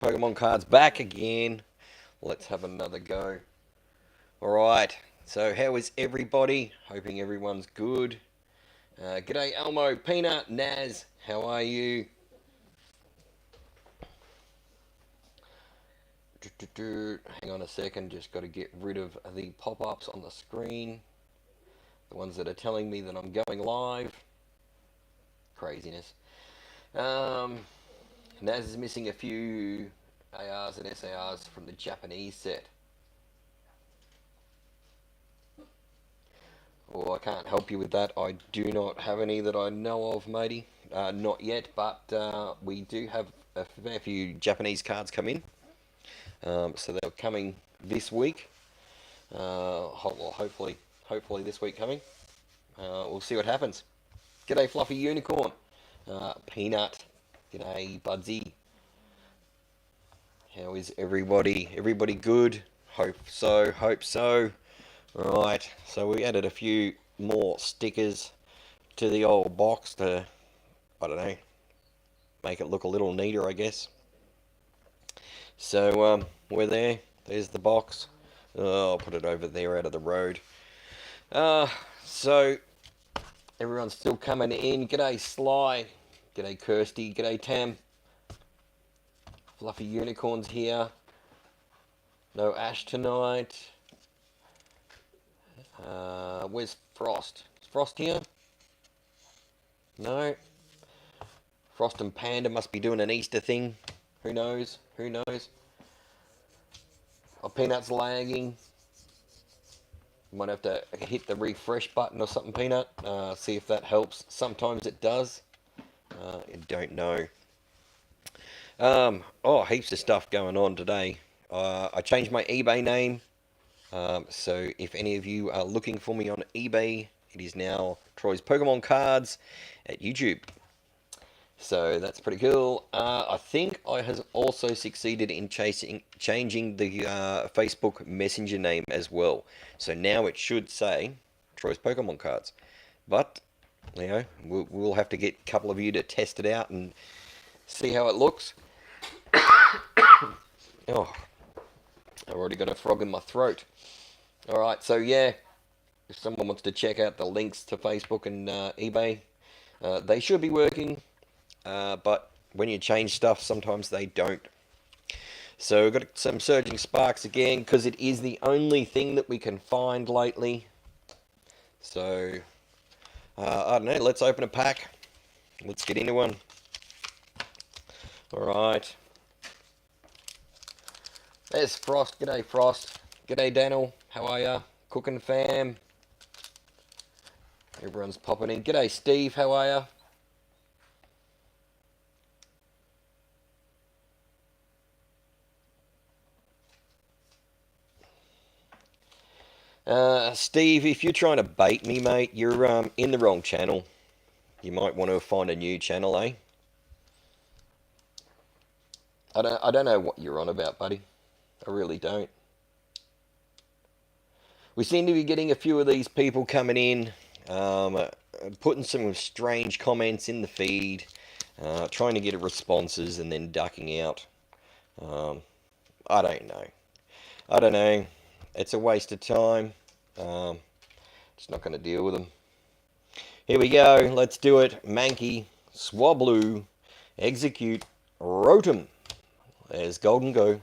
Pokemon cards back again. Let's have another go. Alright, so how is everybody? Hoping everyone's good. G'day Elmo, Peanut, Naz, how are you? Hang on a second, just got to get rid of the pop-ups on the screen. The ones that are telling me that I'm going live. Craziness. Naz is missing a few ARs and SARs from the Japanese set. Well, I can't help you with that. I do not have any that I know of, matey. Not yet, but we do have a fair few Japanese cards come in. So they're coming this week. Well, hopefully this week coming. We'll see what happens. G'day, Fluffy Unicorn. Peanut. G'day, Budsy. How is everybody? Everybody good? Hope so. Right, so we added a few more stickers to the old box to, I don't know, make it look a little neater, I guess. So, we're there. There's the box. I'll put it over there out of the road. So, everyone's still coming in. G'day, Sly. G'day, Kirsty. G'day, Tam. Fluffy Unicorn's here. No Ash tonight. Where's Frost? Is Frost here? No. Frost and Panda must be doing an Easter thing. Who knows? Oh, Peanut's lagging. Might have to hit the refresh button or something, Peanut. See if that helps. Sometimes it does. I don't know. Heaps of stuff going on today. I changed my eBay name. So if any of you are looking for me on eBay, it is now Troy's Pokemon Cards at YouTube. So that's pretty cool. I think I has also succeeded in changing the Facebook Messenger name as well. So now it should say Troy's Pokemon Cards. But, you know, we'll have to get a couple of you to test it out and see how it looks. Oh, I've already got a frog in my throat. Alright, so yeah, if someone wants to check out the links to Facebook and eBay, they should be working, but when you change stuff, sometimes they don't. So we've got some Surging Sparks again, because it is the only thing that we can find lately. So, I don't know, let's open a pack. Let's get into one. Alright. There's Frost. G'day, Frost. G'day, Daniel. How are ya? Cooking fam. Everyone's popping in. G'day, Steve. How are ya? Steve, if you're trying to bait me, mate, you're in the wrong channel. You might want to find a new channel, eh? I don't know what you're on about, buddy. I really don't. We seem to be getting a few of these people coming in, putting some strange comments in the feed, trying to get responses and then ducking out. I don't know. It's a waste of time. Just not going to deal with them. Here we go. Let's do it. Mankey, Swablu, Execute, Rotom. There's Golden Go.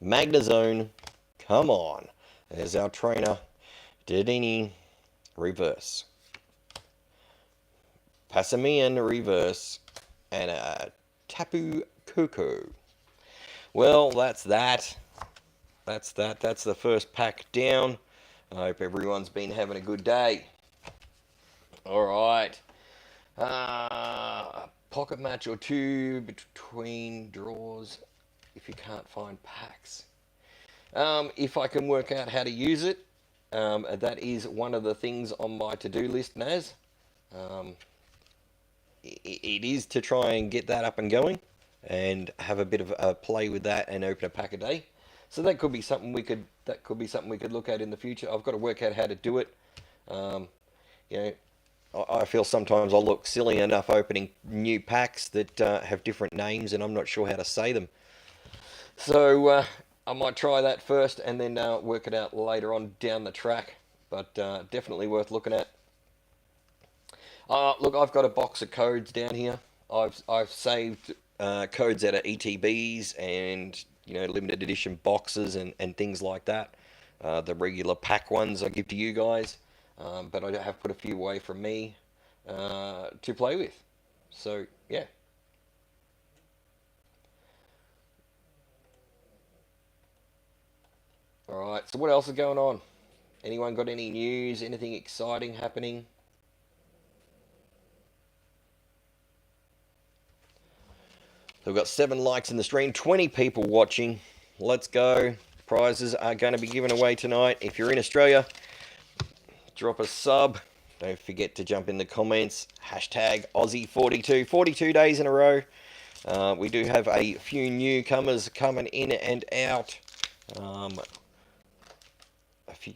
Magnezone. Come on. There's our trainer. Dedenne. Reverse. Passimian. Reverse. And a Tapu Koko. Well, that's that. That's the first pack down. I hope everyone's been having a good day. Alright. Pocket match or two between draws if you can't find packs. If I can work out how to use it, that is one of the things on my to-do list, Naz. It is to try and get that up and going and have a bit of a play with that and open a pack a day. So that could be something we could look at in the future. I've got to work out how to do it. You know, I feel sometimes I look silly enough opening new packs that have different names and I'm not sure how to say them. So I might try that first and then work it out later on down the track. But definitely worth looking at. Look, I've got a box of codes down here. I've saved codes out of ETBs and limited edition boxes and things like that. The regular pack ones I give to you guys, but I have put a few away from me to play with. So yeah. All right. So what else is going on? Anyone got any news? Anything exciting happening? So we've got 7 likes in the stream, 20 people watching. Let's go. Prizes are going to be given away tonight. If you're in Australia, drop a sub. Don't forget to jump in the comments. Hashtag Aussie42. 42 days in a row. We do have a few newcomers coming in and out.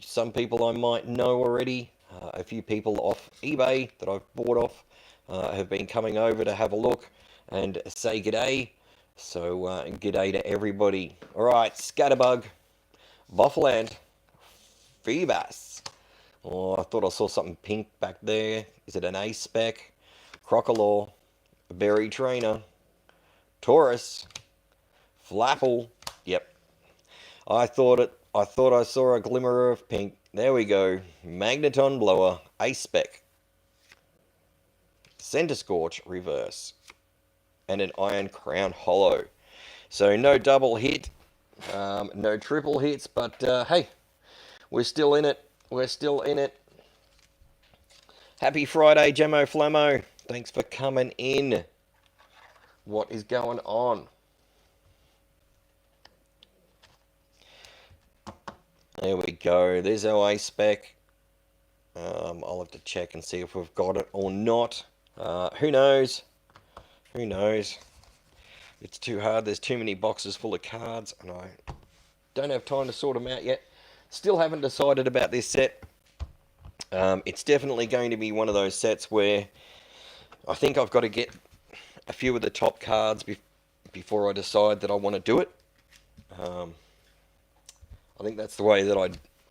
Some people I might know already. A few people off eBay that I've bought off have been coming over to have a look and say g'day. So g'day to everybody. Alright, Scatterbug, Buffaland, Phoebus. Oh, I thought I saw something pink back there. Is it an A spec? Crocolaw, Berry Trainer, Taurus, Flapple. Yep. I thought I saw a glimmer of pink. There we go. Magneton Blower, A spec, Center Scorch Reverse, and an Iron Crown Holo. So no double hit, no triple hits, but hey, we're still in it. We're still in it. Happy Friday, Gemmo Flammo. Thanks for coming in. What is going on? There we go. There's our A spec. I'll have to check and see if we've got it or not. Who knows? Who knows? It's too hard. There's too many boxes full of cards, and I don't have time to sort them out yet. Still haven't decided about this set. It's definitely going to be one of those sets where I think I've got to get a few of the top cards before I decide that I want to do it. I think that's the way that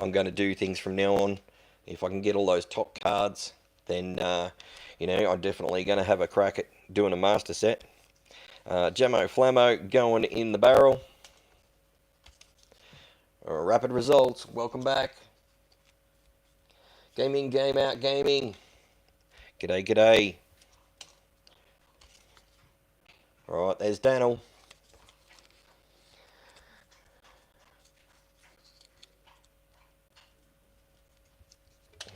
I'm going to do things from now on. If I can get all those top cards, then I'm definitely going to have a crack at doing a master set. Gemmo Flammo going in the barrel. Rapid results. Welcome back. Game in, game out, gaming. G'day, g'day. Alright, there's Daniel.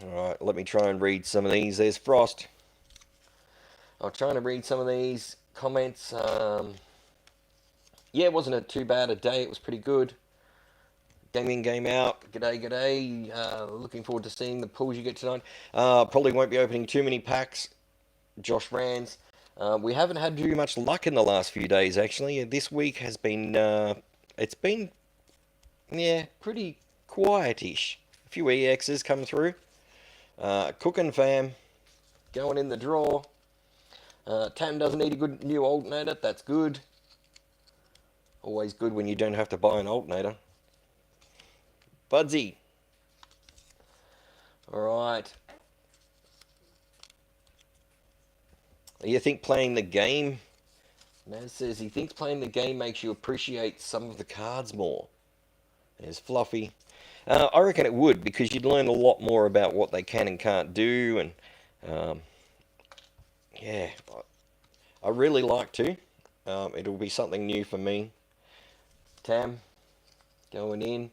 Alright, let me try and read some of these. There's Frost. I'm trying to read some of these comments. Yeah, wasn't it too bad a day. It was pretty good. Game in, game out. G'day, g'day. Looking forward to seeing the pulls you get tonight. Probably won't be opening too many packs. Josh Rands. We haven't had too much luck in the last few days, actually. This week has been, it's been, yeah, pretty quietish. A few EXs come through. Cookin' fam, going in the draw. Tam doesn't need a good new alternator. That's good. Always good when you don't have to buy an alternator. Budsy. Alright. You think playing the game... Naz says he thinks playing the game makes you appreciate some of the cards more. There's Fluffy. I reckon it would, because you'd learn a lot more about what they can and can't do, and... yeah, I really like to. It'll be something new for me. Tam, going in.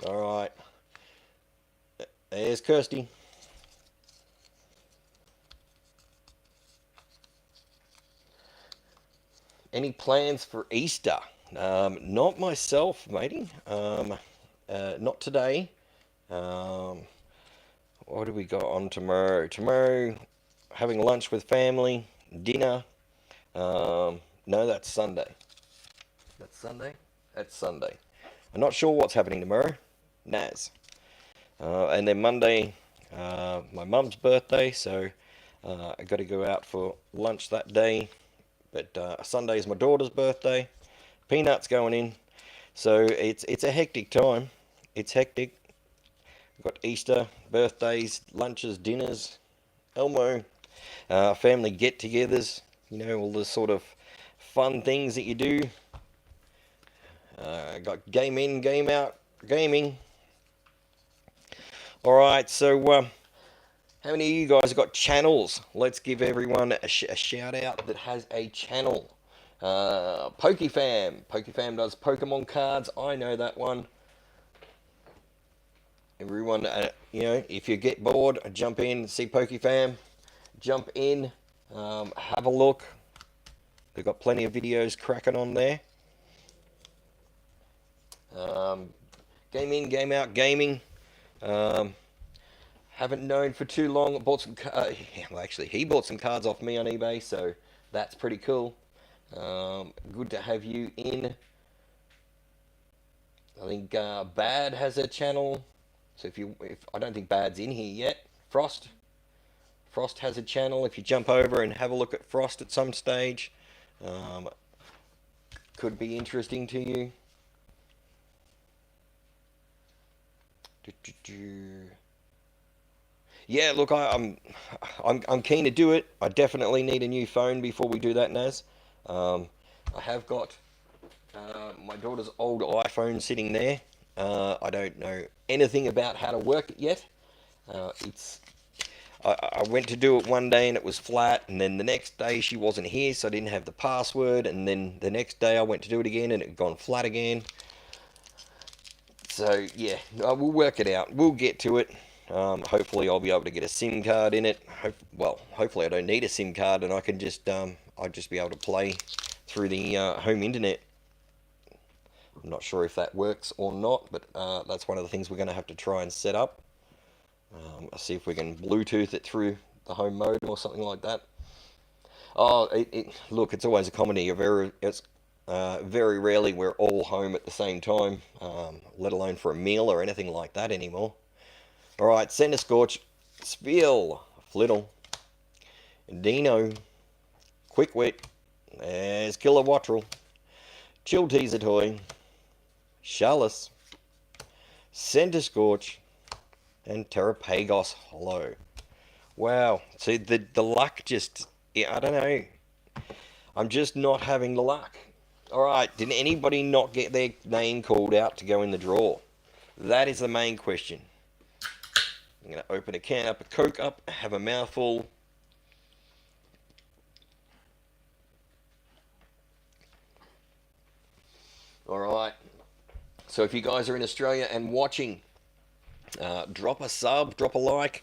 Alright. There's Kirsty. Any plans for Easter? Not myself, matey. Not today. What do we got on tomorrow? Tomorrow, having lunch with family, dinner. No, that's Sunday. That's Sunday? That's Sunday. I'm not sure what's happening tomorrow. Naz. And then Monday, my mum's birthday, so I got to go out for lunch that day, but Sunday's my daughter's birthday. Peanut's going in, so it's a hectic time. It's hectic. We've got Easter, birthdays, lunches, dinners, Elmo, family get-togethers. You know, all the sort of fun things that you do. Got game in, game out, gaming. All right, so how many of you guys have got channels? Let's give everyone a shout out that has a channel. Pokefam. Pokefam does Pokemon cards. I know that one. Everyone, you know, if you get bored, jump in, see Pokefam. Jump in, have a look. They've got plenty of videos cracking on there. Game in, game out, gaming. Haven't known for too long. Bought some. Well, actually, he bought some cards off me on eBay, so that's pretty cool. Good to have you in. I think Bad has a channel. So if I don't think Bad's in here yet. Frost has a channel. If you jump over and have a look at Frost at some stage, could be interesting to you. Yeah, look, I'm keen to do it. I definitely need a new phone before we do that, Naz. I have got my daughter's old iPhone sitting there. I don't know anything about how to work it yet. I went to do it one day and it was flat, and then the next day she wasn't here, so I didn't have the password, and then the next day I went to do it again and it had gone flat again. So yeah, we'll work it out. We'll get to it. Hopefully I'll be able to get a SIM card in it. Hopefully I don't need a SIM card and I can just I'll just be able to play through the home internet. I'm not sure if that works or not, but that's one of the things we're going to have to try and set up. I'll see if we can Bluetooth it through the home modem or something like that. Oh, look, it's always a comedy. It's very rarely we're all home at the same time, let alone for a meal or anything like that anymore. Alright, Center Scorch, Spiel, Flittle, Dino, Quick Wit, there's Killer Wattrel, Chill Teaser Toy, Charlas, Center Scorch, and Terrapagos Holo. Wow, see, the luck just, yeah, I don't know. I'm just not having the luck. Alright, did anybody not get their name called out to go in the draw? That is the main question. I'm going to open a can up, a Coke up, have a mouthful. Alright, so if you guys are in Australia and watching, drop a sub, drop a like,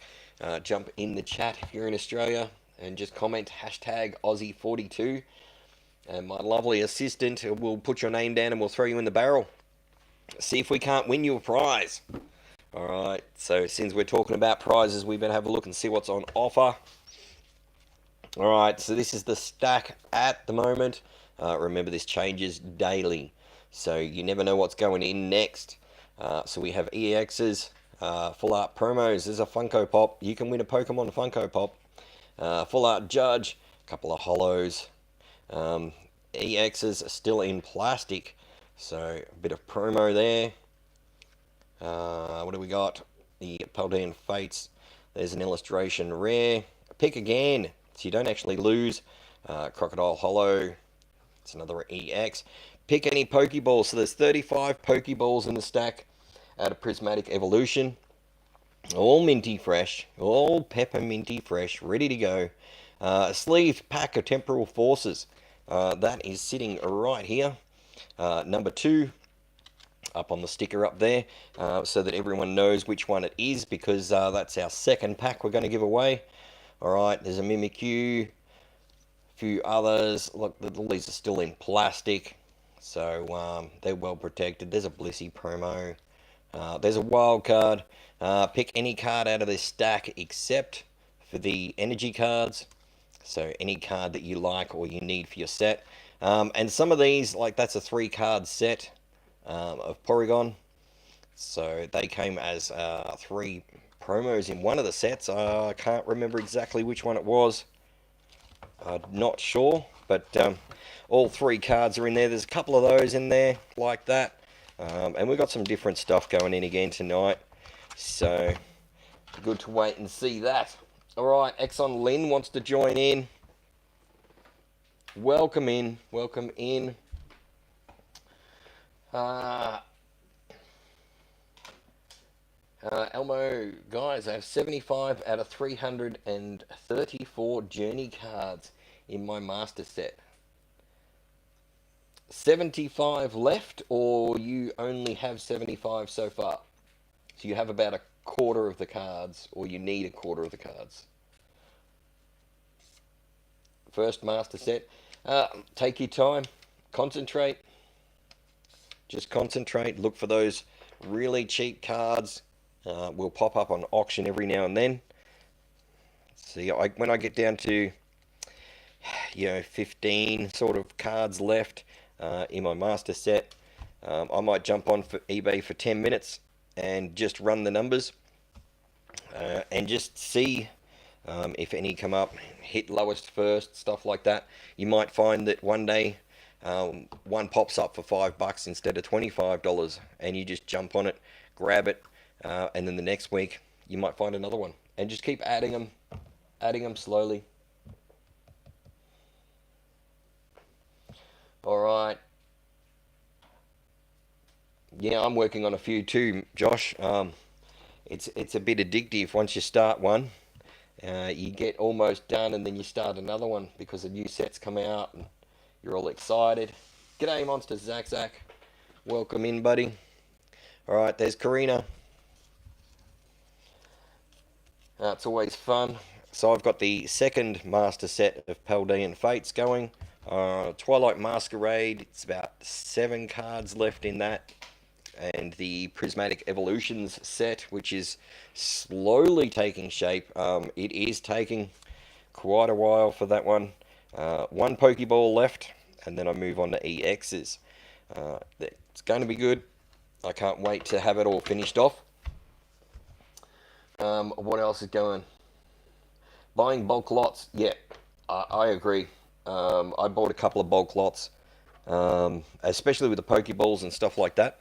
jump in the chat if you're in Australia, and just comment hashtag Aussie42. And my lovely assistant will put your name down and we'll throw you in the barrel. See if we can't win you a prize. Alright, so since we're talking about prizes, we better have a look and see what's on offer. Alright, so this is the stack at the moment. Remember, this changes daily, so you never know what's going in next. So we have EXs, full art promos. There's a Funko Pop. You can win a Pokemon Funko Pop. Full art Judge, a couple of holos. EXs are still in plastic, so a bit of promo there. What do we got? The Paldean Fates. There's an illustration rare. Pick again, so you don't actually lose. Crocodile Holo. It's another EX. Pick any Pokeballs. So there's 35 Pokeballs in the stack out of Prismatic Evolution. All minty fresh. All pepperminty fresh. Ready to go. A sleeved pack of Temporal Forces. That is sitting right here. Number 2. Up on the sticker up there, so that everyone knows which one it is, because that's our second pack we're going to give away. Alright, there's a Mimikyu, a few others. Look, all these are still in plastic, so they're well protected. There's a Blissey promo. There's a wild card. Pick any card out of this stack except for the energy cards, so any card that you like or you need for your set. And some of these, like that's a 3-card set of Porygon, so they came as 3 promos in one of the sets. I can't remember exactly which one it was. Not sure, but all 3 cards are in there. There's a couple of those in there like that. And we've got some different stuff going in again tonight. So, good to wait and see that. Alright, Exxon Lynn wants to join in. Welcome in. Welcome in. Elmo, guys, I have 75 out of 334 journey cards in my master set. 75 left, or you only have 75 so far? So you have about a quarter of the cards, or you need a quarter of the cards. First master set. Take your time. Concentrate. Just concentrate. Look for those really cheap cards. Will pop up on auction every now and then. See, when I get down to 15 sort of cards left in my master set, I might jump on for eBay for 10 minutes and just run the numbers and just see if any come up, hit lowest first, stuff like that. You might find that one day one pops up for $5 instead of $25, and you just jump on it, grab it, and then the next week you might find another one, and just keep adding them slowly. Alright. Yeah, I'm working on a few too, Josh. It's a bit addictive once you start one. You get almost done and then you start another one because a new set's come out and you're all excited. G'day, Monster Zach. Welcome in, buddy. Alright, there's Karina. It's always fun. So I've got the second master set of Paldean Fates going. Twilight Masquerade, it's about 7 cards left in that. And the Prismatic Evolutions set, which is slowly taking shape. It is taking quite a while for that one. 1 Pokeball left, and then I move on to EXs. It's going to be good. I can't wait to have it all finished off. What else is going? Buying bulk lots. Yeah, I agree. I bought a couple of bulk lots, especially with the Pokeballs and stuff like that.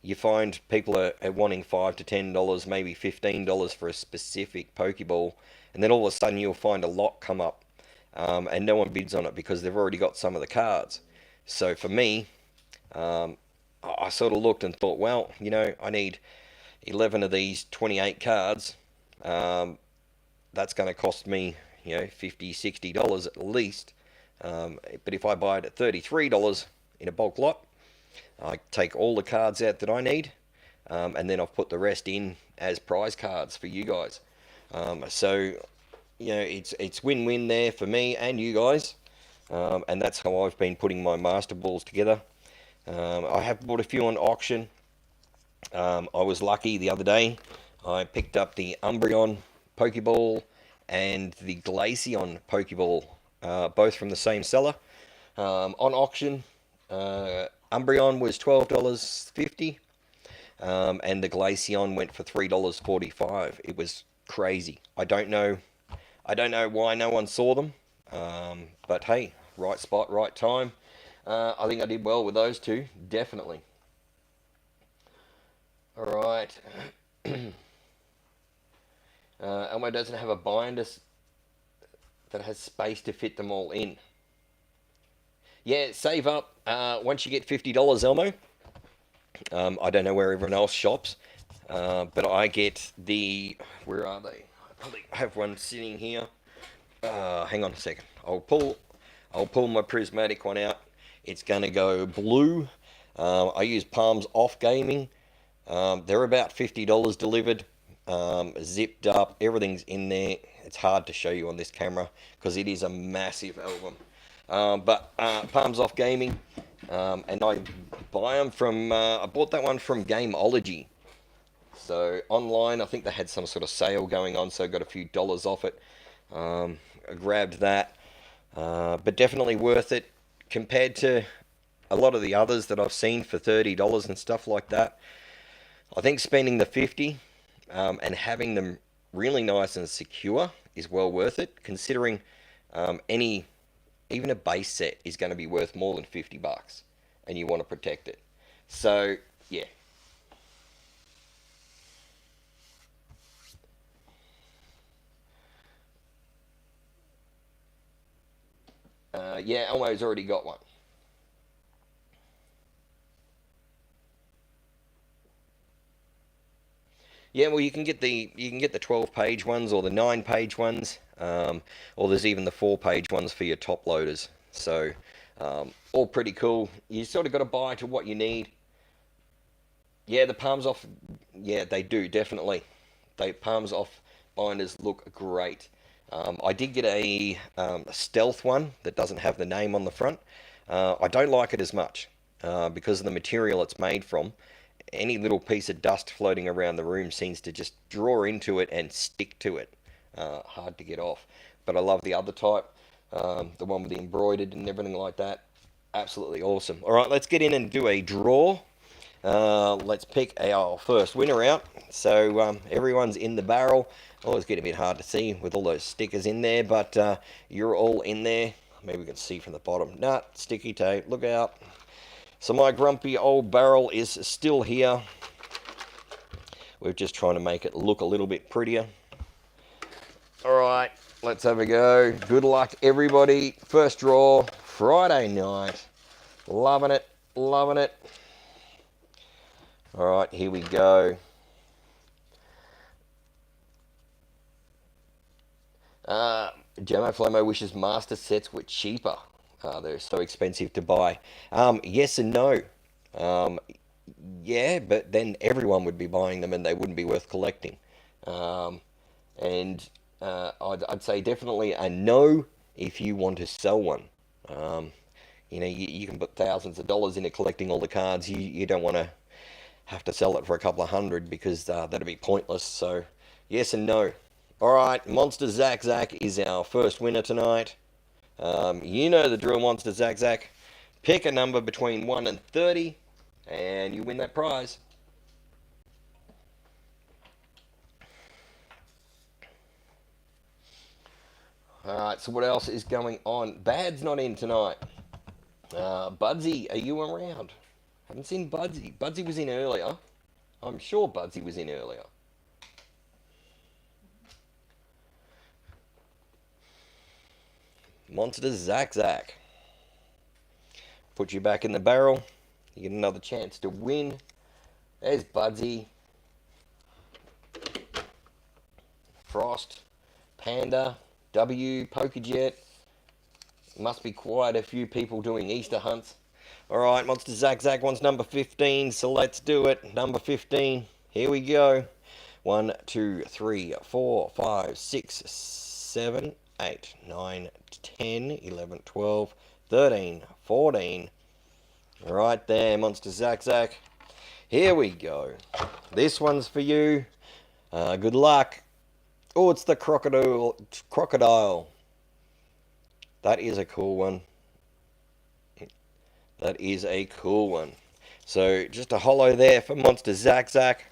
You find people are wanting $5 to $10, maybe $15 for a specific Pokeball, and then all of a sudden you'll find a lot come up, and no one bids on it because they've already got some of the cards. So for me, I sort of looked and thought, well, I need 11 of these 28 cards. That's going to cost me, $50, $60 at least. But if I buy it at $33 in a bulk lot, I take all the cards out that I need, and then I've put the rest in as prize cards for you guys. So, it's win-win there for me and you guys, and that's how I've been putting my Master Balls together. I have bought a few on auction. I was lucky the other day. I picked up the Umbreon Pokeball and the Glaceon Pokeball, both from the same seller. On auction, Umbreon was $12.50, and the Glaceon went for $3.45. It was crazy. I don't know why no one saw them, but hey, right spot, right time. I think I did well with those two, definitely. Alright. Elmo doesn't have a binder that has space to fit them all in. Yeah, save up. Once you get $50, Elmo, I don't know where everyone else shops, but I get the... Where are they? I probably have one sitting here. Hang on a second. I'll pull my prismatic one out. It's going to go blue. I use Palms Off Gaming. They're about $50 delivered, zipped up. Everything's in there. It's hard to show you on this camera because it is a massive album. But Palms Off Gaming, and I buy them from, I bought that one from Gameology. So online, I think they had some sort of sale going on, so I got a few dollars off it. I grabbed that, but definitely worth it compared to a lot of the others that I've seen for $30 and stuff like that. I think spending the $50 and having them really nice and secure is well worth it, considering even a base set is going to be worth more than $50, and you want to protect it. So yeah. Yeah, Elmo's already got one. Yeah, well, you can get the 12-page ones or the 9-page ones, or there's even the 4-page ones for your top loaders. So, all pretty cool. You sort of got to buy to what you need. Yeah, the palms off. Yeah, they do definitely. They palms off binders look great. I did get a stealth one that doesn't have the name on the front. I don't like it as much because of the material it's made from. Any little piece of dust floating around the room seems to just draw into it and stick to it. Hard to get off. But I love the other type, the one with the embroidered and everything like that. Absolutely awesome. All right, let's get in and do a draw. Let's pick our first winner out. So everyone's in the barrel. Always get a bit hard to see with all those stickers in there, but you're all in there. Maybe we can see from the bottom. Nah, sticky tape. Look out. So my grumpy old barrel is still here. We're just trying to make it look a little bit prettier. All right, let's have a go. Good luck, everybody. First draw, Friday night. Loving it, loving it. All right, here we go. Gemmo Flomo wishes master sets were cheaper. They're so expensive to buy. Yes and no. Yeah, but then everyone would be buying them and they wouldn't be worth collecting. And I'd say definitely a no if you want to sell one. You can put thousands of dollars into collecting all the cards. You don't want to have to sell it for a couple of hundred because that'd be pointless. So yes and no. All right, Monster Zack Zack is our first winner tonight. You know the drill, Monster Zack Zack. Pick a number between 1 and 30, and you win that prize. Alright, so what else is going on? Bad's not in tonight. Budsy, are you around? Haven't seen Budsy. Budsy was in earlier. I'm sure Budsy was in earlier. Monster Zack Zack. Put you back in the barrel. You get another chance to win. There's Budsy. Frost. Panda. W. Pokejet. Must be quite a few people doing Easter hunts. Alright, Monster Zack Zack wants number 15, so let's do it. Number 15. Here we go. 1, 2, 3, 4, 5, 6, 7, 8, 9, 10, 11, 12, 13, 14. Right there, Monster Zack Zack. Here we go. This one's for you. Good luck. Oh, it's the crocodile. That is a cool one. That is a cool one. So, just a holo there for Monster Zack Zack.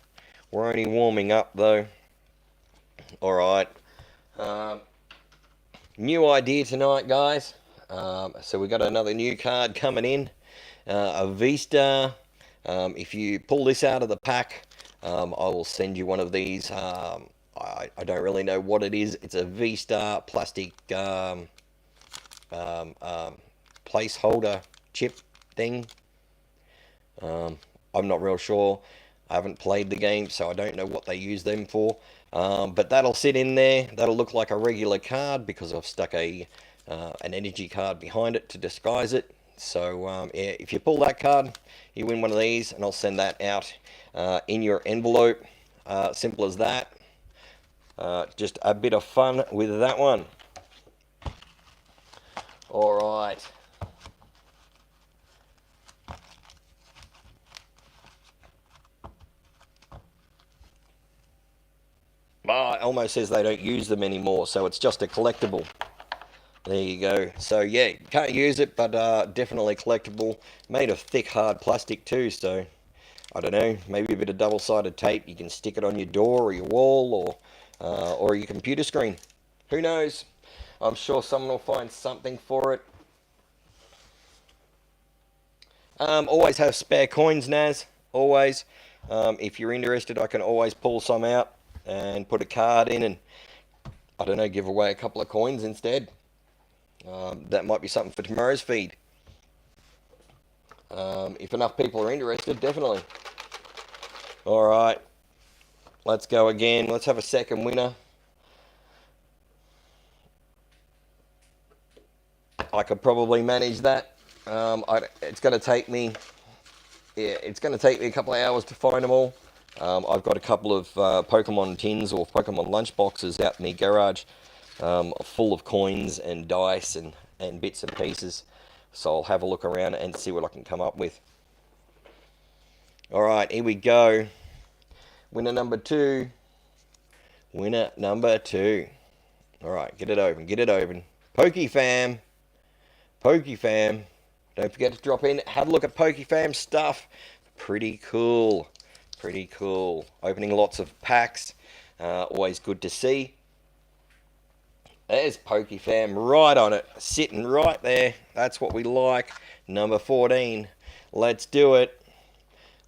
We're only warming up, though. Alright. New idea tonight, guys. So we got another new card coming in. A V-Star. If you pull this out of the pack, I will send you one of these. I don't really know what it is. It's a V-Star plastic placeholder chip thing. I'm not real sure. I haven't played the game, so I don't know what they use them for. But that'll sit in there. That'll look like a regular card because I've stuck an energy card behind it to disguise it. So yeah, if you pull that card, you win one of these, and I'll send that out in your envelope. Simple as that. Just a bit of fun with that one. All right. Elmo says they don't use them anymore, so it's just a collectible. There you go. So yeah, you can't use it, but definitely collectible. Made of thick, hard plastic too, so I don't know, maybe a bit of double-sided tape. You can stick it on your door or your wall or your computer screen. Who knows? I'm sure someone will find something for it. Always have spare coins, Naz. Always. If you're interested, I can always pull some out and put a card in and, I don't know, give away a couple of coins instead. That might be something for tomorrow's feed. If enough people are interested, definitely. Alright. Let's go again. Let's have a second winner. I could probably manage that. It's going to take me... Yeah, it's going to take me a couple of hours to find them all. I've got a couple of Pokemon tins or Pokemon lunch boxes out in the garage full of coins and dice and bits and pieces. So I'll have a look around and see what I can come up with. Alright, here we go. Winner number 2. Winner number 2. Alright, get it open, get it open. PokeFam. PokeFam. Don't forget to drop in, have a look at PokeFam stuff. Pretty cool. Pretty cool. Opening lots of packs. Always good to see. There's PokeFam right on it. Sitting right there. That's what we like. Number 14. Let's do it.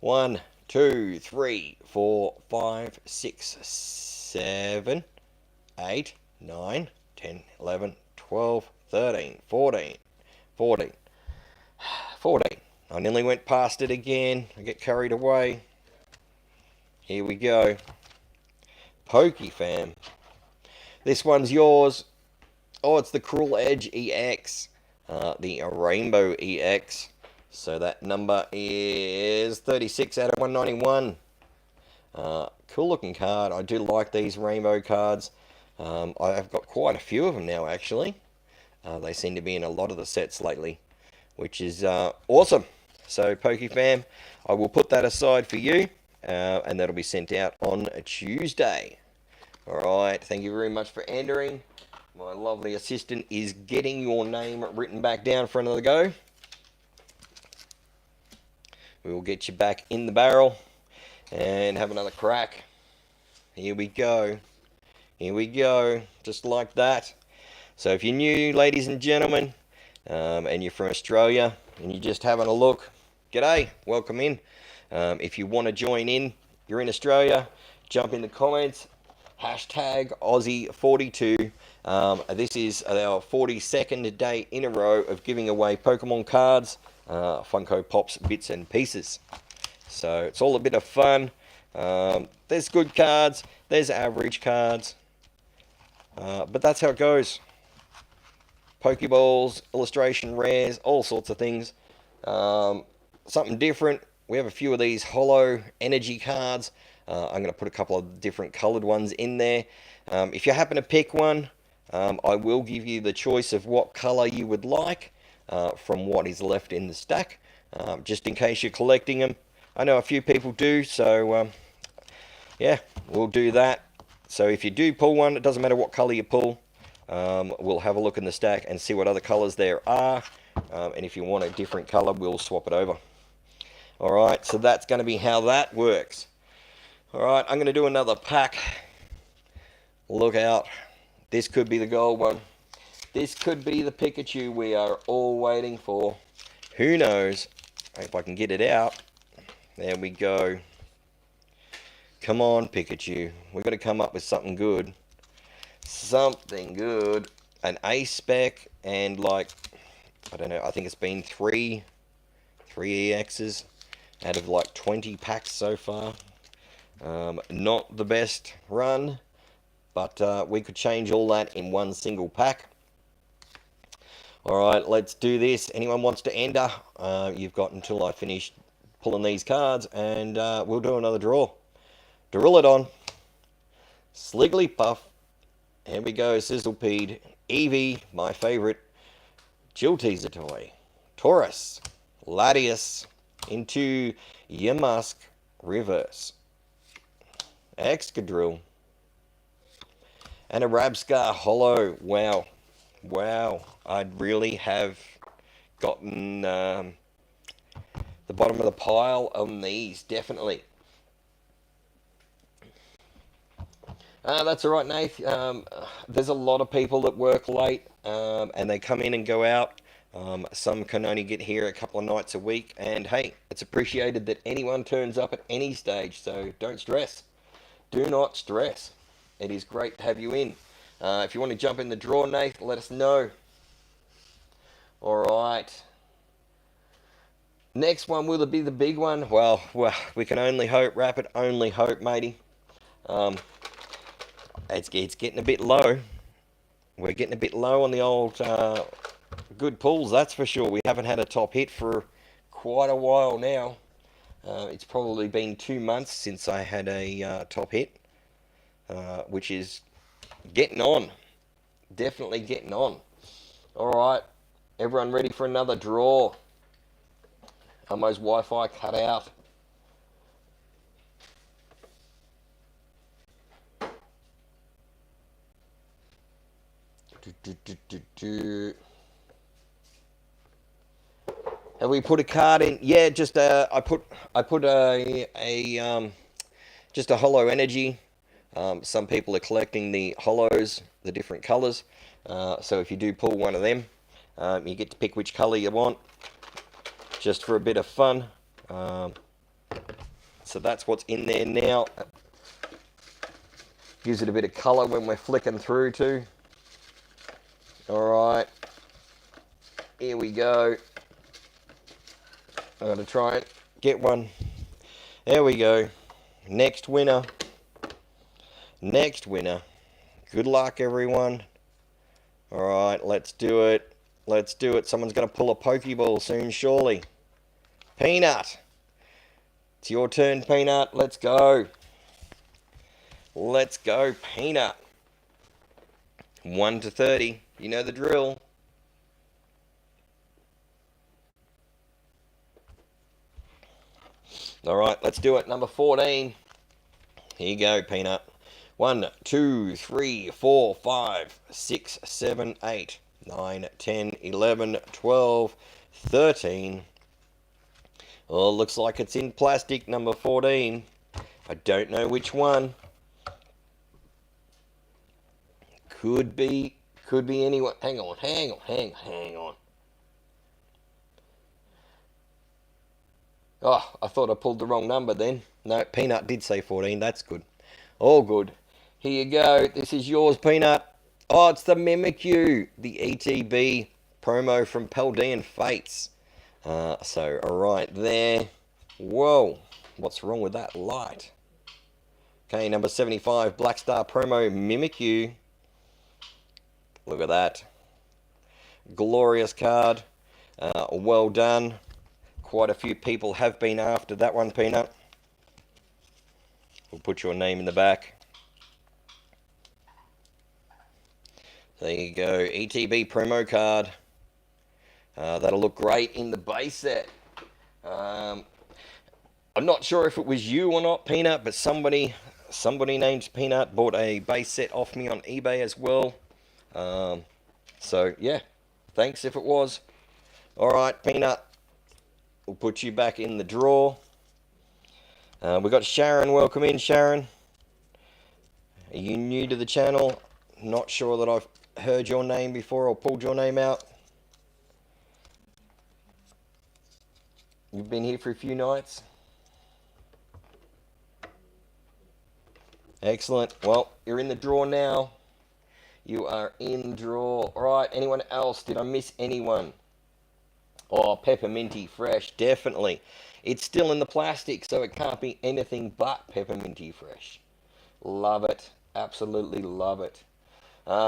1, 2, 3, 4, 5, 6, 7, 8, 9, 10, 11, 12, 13, 14, 14. 14. I nearly went past it again. I get carried away. Here we go. PokeFam. This one's yours. Oh, it's the Cruel Edge EX. The Rainbow EX. So that number is 36 out of 191. Cool looking card. I do like these rainbow cards. I've got quite a few of them now, actually. They seem to be in a lot of the sets lately, which is awesome. So PokeFam, I will put that aside for you, and that'll be sent out on a Tuesday. Alright, thank you very much for entering. My lovely assistant is getting your name written back down for another go. We will get you back in the barrel and have another crack. Here we go. Here we go. Just like that. So if you're new, ladies and gentlemen, and you're from Australia and you're just having a look, g'day, welcome in. If you want to join in, you're in Australia, jump in the comments, hashtag Aussie42. This is our 42nd day in a row of giving away Pokemon cards, Funko Pops, bits and pieces. So it's all a bit of fun. There's good cards, there's average cards, but that's how it goes. Pokeballs, illustration rares, all sorts of things. Something different. We have a few of these holo energy cards. I'm going to put a couple of different coloured ones in there. If you happen to pick one, I will give you the choice of what colour you would like from what is left in the stack, just in case you're collecting them. I know a few people do, so yeah, we'll do that. So if you do pull one, it doesn't matter what colour you pull. We'll have a look in the stack and see what other colours there are. And if you want a different colour, we'll swap it over. Alright, so that's going to be how that works. Alright, I'm going to do another pack. Look out. This could be the gold one. This could be the Pikachu we are all waiting for. Who knows? If I can get it out. There we go. Come on, Pikachu. We've got to come up with something good. Something good. An A spec and like, I don't know, I think it's been three EXs out of like 20 packs so far. Not the best run, but we could change all that in one single pack. Alright, let's do this. Anyone wants to enter, you've got until I finish pulling these cards, and we'll do another draw. Dorillodon, Sligglypuff, here we go, Sizzlepede, Eevee, my favourite, Jilteazer toy, Taurus, Latias, into Yamask, Reverse, Excadrill, and a Rabscar Holo. Wow, wow, I'd really have gotten the the bottom of the pile on these, definitely. That's all right, Nath. There's a lot of people that work late, and they come in and go out. Some can only get here a couple of nights a week, and hey, it's appreciated that anyone turns up at any stage, so don't stress. Do not stress. It is great to have you in. If you want to jump in the draw, Nath, let us know. All right. Next one, will it be the big one? Well, we can only hope, Rapid, only hope, matey. It's getting a bit low. We're getting a bit low on the old good pulls, that's for sure. We haven't had a top hit for quite a while now. It's probably been 2 months since I had a top hit, which is getting on. Definitely getting on. All right, everyone ready for another draw? Elmo's Wi-Fi cut out. Have we put a card in? Yeah, just I put just a holo energy. Some people are collecting the holos, the different colors. So if you do pull one of them, you get to pick which color you want, just for a bit of fun. So that's what's in there now. Gives it a bit of color when we're flicking through too. All right, here we go. I'm gonna try and get one. There we go. Next winner. Next winner. Good luck, everyone. All right, let's do it. Let's do it. Someone's gonna pull a pokeball soon, surely. Peanut. It's your turn, Peanut. Let's go. Let's go, Peanut. 1 to 30. You know the drill. All right, let's do it. Number 14. Here you go, Peanut. 1, 2, 3, 4, 5, 6, 7, 8, 9, 10, 11, 12, 13. Oh, looks like it's in plastic, number 14. I don't know which one. Could be anyone. Hang on. Oh, I thought I pulled the wrong number then. No, Peanut did say 14. That's good. All good. Here you go. This is yours, Peanut. Oh, it's the Mimikyu, the ETB promo from Paldean Fates. So, alright there. Whoa, what's wrong with that light? Okay, number 75, Black Star promo Mimikyu. Look at that. Glorious card. Well done. Quite a few people have been after that one, Peanut. We'll put your name in the back. There you go. ETB promo card. That'll look great in the base set. I'm not sure if it was you or not, Peanut, but somebody named Peanut bought a base set off me on eBay as well. So, yeah. Thanks if it was. Alright, Peanut. We'll put you back in the draw. We've got Sharon. Welcome in, Sharon. Are you new to the channel? Not sure that I've heard your name before or pulled your name out. You've been here for a few nights. Excellent. Well, you're in the draw now. You are in the draw. All right, anyone else? Did I miss anyone? Oh, pepperminty fresh, definitely. It's still in the plastic, so it can't be anything but pepperminty fresh. Love it. Absolutely love it.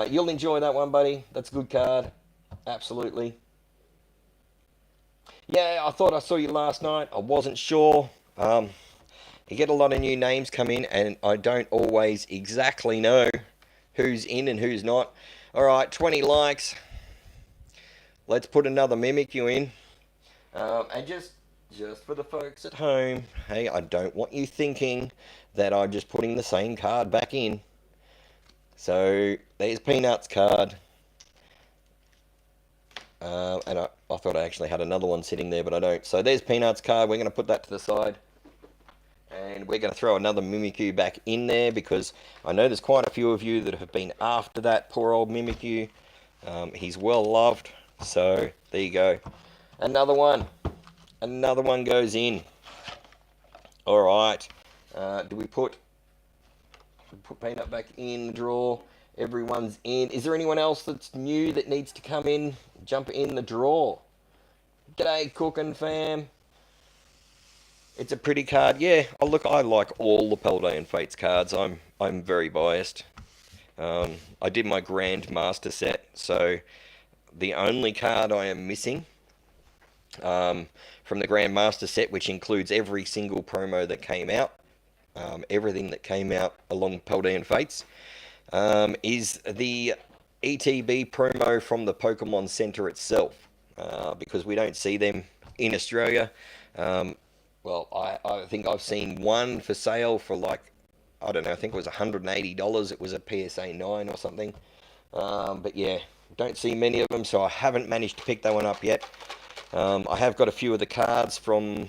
You'll enjoy that one, buddy. That's a good card. Absolutely. Yeah, I thought I saw you last night. I wasn't sure. You get a lot of new names come in, and I don't always exactly know who's in and who's not. All right, 20 likes. Let's put another Mimikyu in. And just for the folks at home, hey, I don't want you thinking that I'm just putting the same card back in. So, there's Peanut's card. And I thought I actually had another one sitting there, but I don't. So there's Peanut's card. We're going to put that to the side. And we're going to throw another Mimikyu back in there because I know there's quite a few of you that have been after that poor old Mimikyu. He's well loved. So there you go. Another one. Another one goes in. Alright. Do we put Peanut back in the drawer? Everyone's in. Is there anyone else that's new that needs to come in? Jump in the drawer. G'day, Cookin' fam. It's a pretty card. Yeah, oh, look, I like all the Paldean Fates cards. I'm very biased. I did my Grand Master set, so the only card I am missing from the Grand Master set, which includes every single promo that came out, everything that came out along Paldean Fates, is the ETB promo from the Pokemon Center itself, because we don't see them in Australia. Well, I think I've seen one for sale for like, I don't know, I think it was $180. It was a PSA 9 or something. But yeah, don't see many of them, so I haven't managed to pick that one up yet. I have got a few of the cards from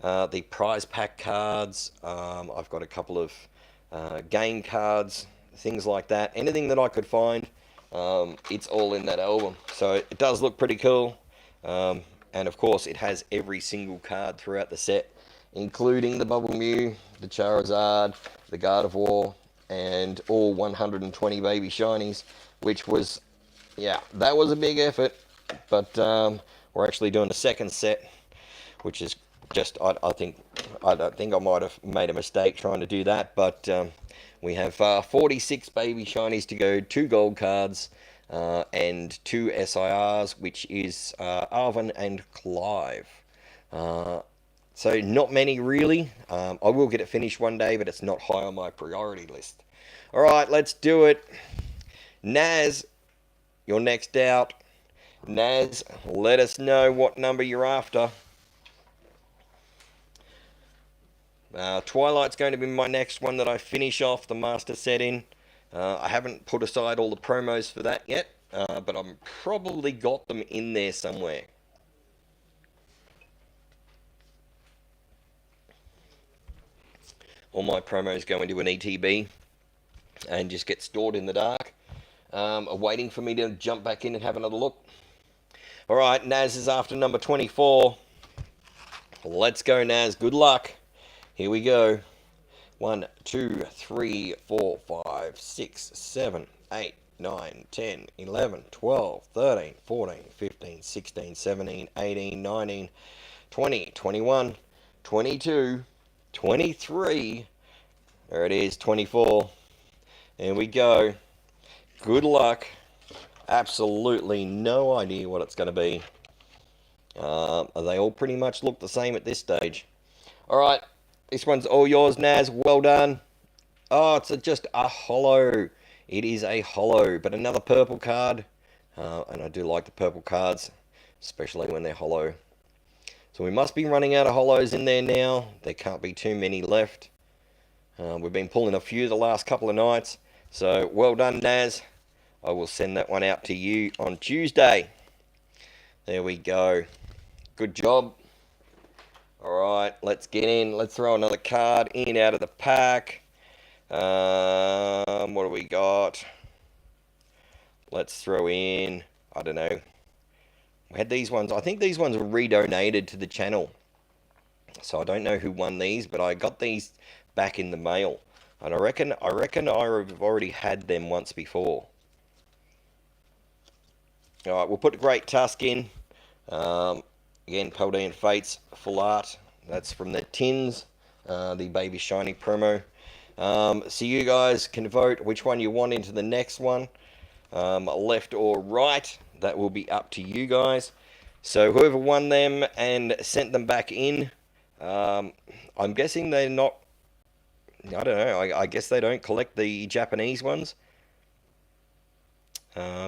the prize pack cards. I've got a couple of game cards, things like that. Anything that I could find, it's all in that album. So it does look pretty cool. And of course, it has every single card throughout the set, including the Bubble Mew, the Charizard, the Gardevoir, and all 120 baby shinies, which was, yeah, that was a big effort. But we're actually doing a second set, which is just, I don't think I might have made a mistake trying to do that. But we have 46 baby shinies to go, 2 gold cards, and 2 SIRs, which is Arvin and Clive. So not many really. I will get it finished one day, but it's not high on my priority list. Alright, let's do it. Naz, you're next out. Naz, let us know what number you're after. Twilight's going to be my next one that I finish off the master set in. I haven't put aside all the promos for that yet, but I've probably got them in there somewhere. All my promos go into an ETB and just get stored in the dark, waiting for me to jump back in and have another look. Alright, Naz is after number 24. Let's go, Naz. Good luck. Here we go. 1, 2, 3, 4, 5, 6, 7, 8, 9, 10, 11, 12, 13, 14, 15, 16, 17, 18, 19, 20, 21, 22, 23. There it is, 24. There we go. Good luck. Absolutely no idea what it's going to be. They all pretty much look the same at this stage. Alright, this one's all yours, Naz. Well done. Oh, it's just a holo. It is a holo, but another purple card. And I do like the purple cards, especially when they're holo. So we must be running out of holos in there now. There can't be too many left. We've been pulling a few the last couple of nights. So well done, Naz. I will send that one out to you on Tuesday. There we go. Good job. Alright, let's get in. Let's throw another card in out of the pack. What do we got? Let's throw in, I don't know. We had these ones. I think these ones were redonated to the channel. So I don't know who won these, but I got these back in the mail. And I reckon I've already had them once before. Alright, we'll put the Great Tusk in. Again, Paldean Fates, full art. That's from the tins, the Baby Shiny promo. So you guys can vote which one you want into the next one. Left or right, that will be up to you guys. So whoever won them and sent them back in, I'm guessing they're not, I don't know, I guess they don't collect the Japanese ones.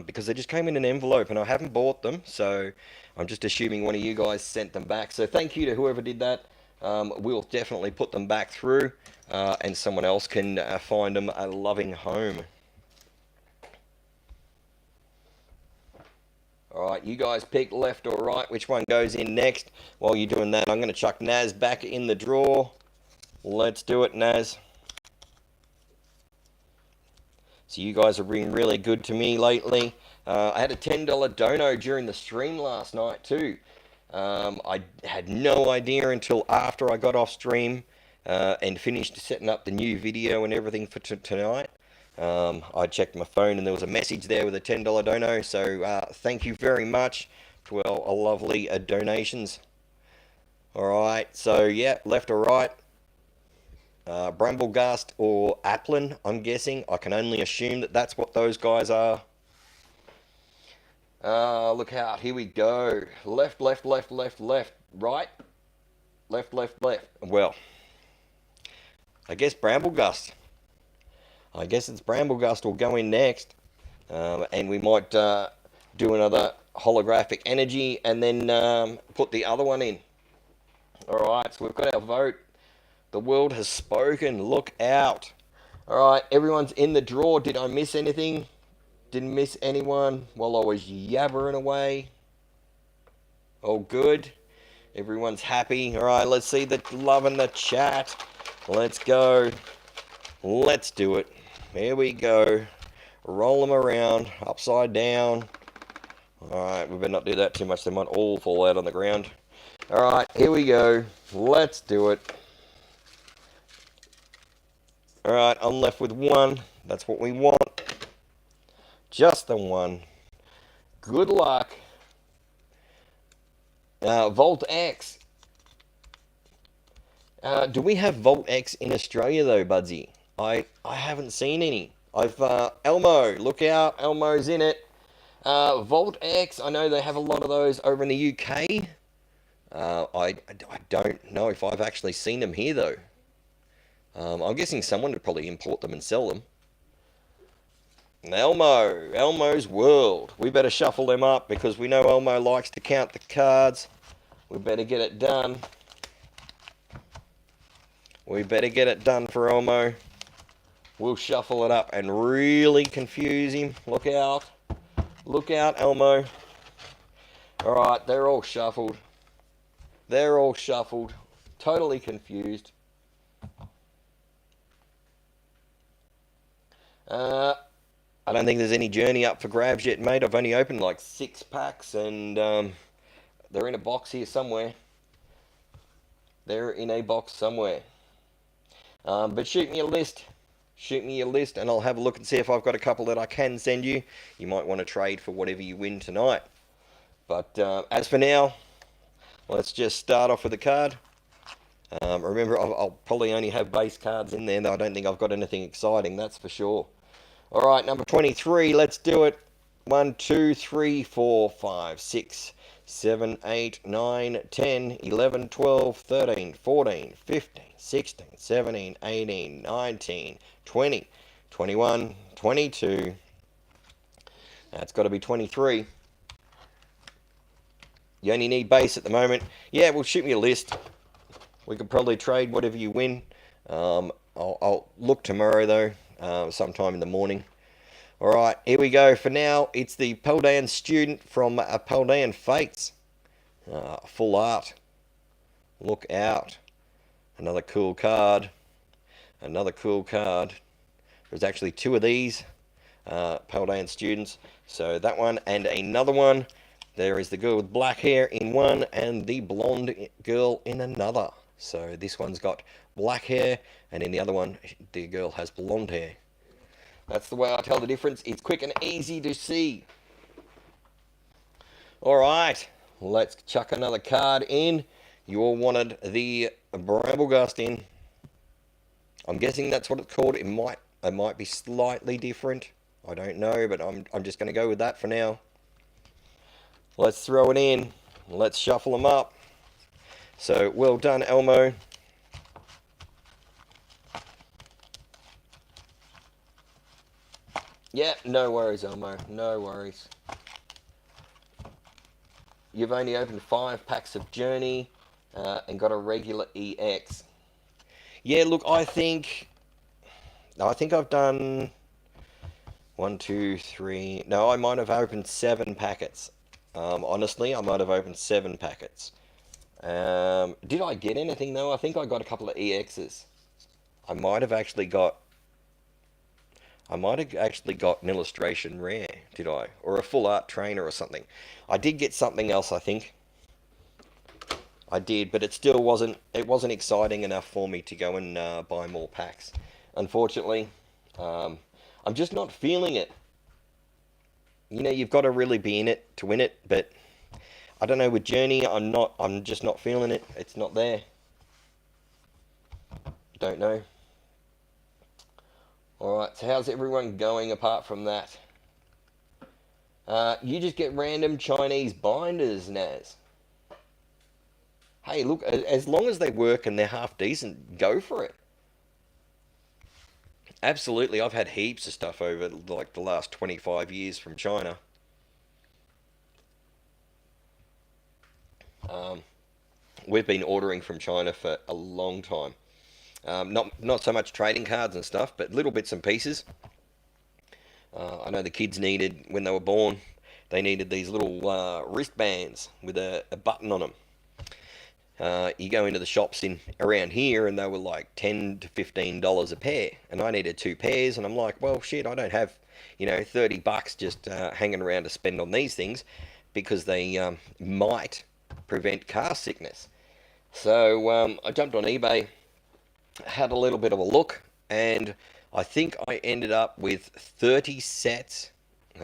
Because they just came in an envelope and I haven't bought them, so I'm just assuming one of you guys sent them back. So thank you to whoever did that. We'll definitely put them back through, and someone else can find them a loving home. Alright, Alright, you guys pick left or right, which one goes in next. While you're doing that, I'm going to chuck Naz back in the drawer. Let's do it, Naz. So you guys have been really good to me lately. I had a $10 dono during the stream last night too. I had no idea until after I got off stream and finished setting up the new video and everything for tonight. I checked my phone and there was a message there with a $10 dono. So thank you very much to our lovely donations. Alright, so yeah, left or right. Bramblegast or Applin, I'm guessing. I can only assume that that's what those guys are. Look out, here we go. Left, left, left, left, left, right. Left, left, left. Well, I guess Bramblegust. I guess it's Bramblegust will go in next. And we might do another holographic energy and then put the other one in. Alright, so we've got our vote. The world has spoken. Look out. Alright, everyone's in the drawer. Did I miss anything? Didn't miss anyone while I was yabbering away. All good. Everyone's happy. Alright, let's see the love in the chat. Let's go. Let's do it. Here we go. Roll them around. Upside down. Alright, we better not do that too much. They might all fall out on the ground. Alright, here we go. Let's do it. Alright, I'm left with one. That's what we want. Just the one. Good luck. Volt X. Do we have Volt X in Australia though, Budsy? I haven't seen any. Elmo, look out, Elmo's in it. Volt X, I know they have a lot of those over in the UK. I don't know if I've actually seen them here though. I'm guessing someone would probably import them and sell them. Elmo's World. We better shuffle them up because we know Elmo likes to count the cards. We better get it done. We better get it done for Elmo. We'll shuffle it up and really confuse him. Look out. Look out, Elmo. Alright, they're all shuffled. They're all shuffled. Totally confused. I don't think there's any journey up for grabs yet, mate. I've only opened like 6 packs and they're in a box here somewhere. They're in a box somewhere. But shoot me a list. Shoot me a list and I'll have a look and see if I've got a couple that I can send you. You might want to trade for whatever you win tonight. But as for now, let's just start off with a card. Remember, I'll probably only have base cards in there. I don't think I've got anything exciting, that's for sure. Alright, number 23, let's do it. 1, 2, 3, 4, 5, 6, 7, 8, 9, 10, 11, 12, 13, 14, 15, 16, 17, 18, 19, 20, 21, 22. That's got to be 23. You only need base at the moment. Yeah, well, shoot me a list. We could probably trade whatever you win. I'll look tomorrow, though, sometime in the morning. Alright, here we go. For now, it's the Paldean student from Paldean Fates. Full art. Look out. Another cool card. Another cool card. There's actually 2 of these Paldean students. So that one and another one. There is the girl with black hair in one and the blonde girl in another. So this one's got black hair and in the other one the girl has blonde hair. That's the way I tell the difference. It's quick and easy to see. Alright, let's chuck another card in. You all wanted the Bramblegust in. I'm guessing that's what it's called. It might be slightly different. I don't know, but I'm just going to go with that for now. Let's throw it in. Let's shuffle them up. So, well done, Elmo. Yeah, no worries, Elmo. No worries. You've only opened 5 packs of Journey and got a regular EX. Yeah, look, I think I've done 1, 2, 3. No, I might have opened 7 packets. Honestly, I might have opened 7 packets. Did I get anything though? I think I got a couple of EXs. I might have actually got an illustration rare, did I? Or a full art trainer or something. I did get something else, I think. I did, but it still wasn't exciting enough for me to go and buy more packs. Unfortunately, I'm just not feeling it. You know, you've got to really be in it to win it, but I don't know, with Journey, I'm just not feeling it. It's not there. Don't know. Alright, so how's everyone going apart from that? You just get random Chinese binders, Naz. Hey, look, as long as they work and they're half decent, go for it. Absolutely, I've had heaps of stuff over like the last 25 years from China. Um, we've been ordering from China for a long time. Not so much trading cards and stuff, but little bits and pieces. I know the kids needed, when they were born, they needed these little wristbands with a button on them. You go into the shops in around here and they were like $10 to $15 a pair, and I needed 2 pairs, and I'm like, well, shit, I don't have, $30 just hanging around to spend on these things, because they might prevent car sickness. So I jumped on eBay, had a little bit of a look, and I think I ended up with 30 sets,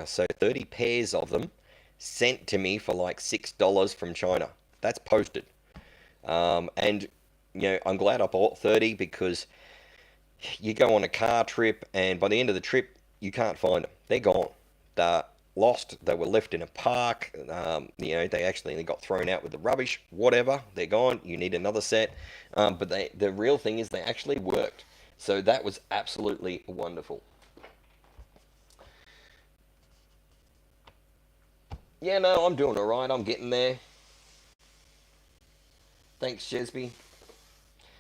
so 30 pairs of them, sent to me for like $6 from China. That's posted. And I'm glad I bought 30, because you go on a car trip and by the end of the trip you can't find them. They're gone. They're lost. They were left in a park. They actually got thrown out with the rubbish. Whatever. They're gone. You need another set. But the real thing is they actually worked. So that was absolutely wonderful. Yeah, no, I'm doing alright. I'm getting there. Thanks, Shesby.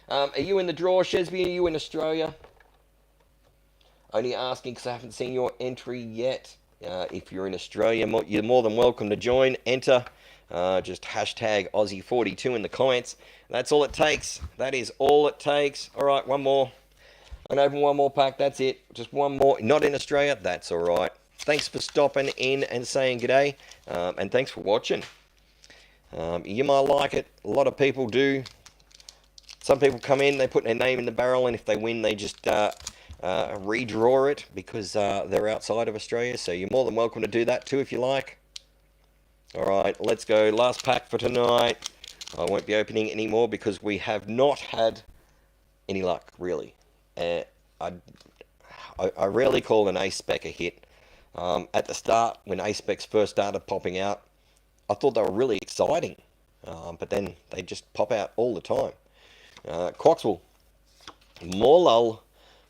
Are you in the draw, Shesby? Are you in Australia? Only asking because I haven't seen your entry yet. If you're in Australia, you're more than welcome to join. Enter. Just hashtag Aussie42 in the comments. That's all it takes. That is all it takes. All right, one more. I'm going to open one more pack. That's it. Just one more. Not in Australia. That's all right. Thanks for stopping in and saying g'day. And thanks for watching. You might like it. A lot of people do. Some people come in, they put their name in the barrel, and if they win, they just redraw it, because they're outside of Australia. So you're more than welcome to do that too if you like. Alright, let's go. Last pack for tonight. I won't be opening any more because we have not had any luck, really. I rarely call an ace spec a hit. At the start, when ace specs first started popping out, I thought they were really exciting. But then they just pop out all the time. Quaxwell, Morlull,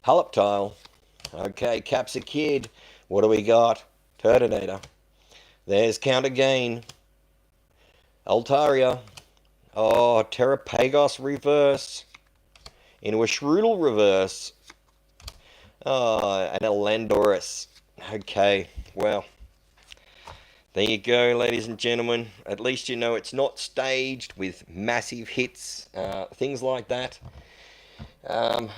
Huliptile. Okay, Capsa Kid. What do we got? Turtonator. There's Counter Gain. Altaria. Oh, Terrapagos reverse. Into a Shroodle reverse. Oh, and a Landorus. Okay, well, there you go, ladies and gentlemen. At least you know it's not staged with massive hits, things like that.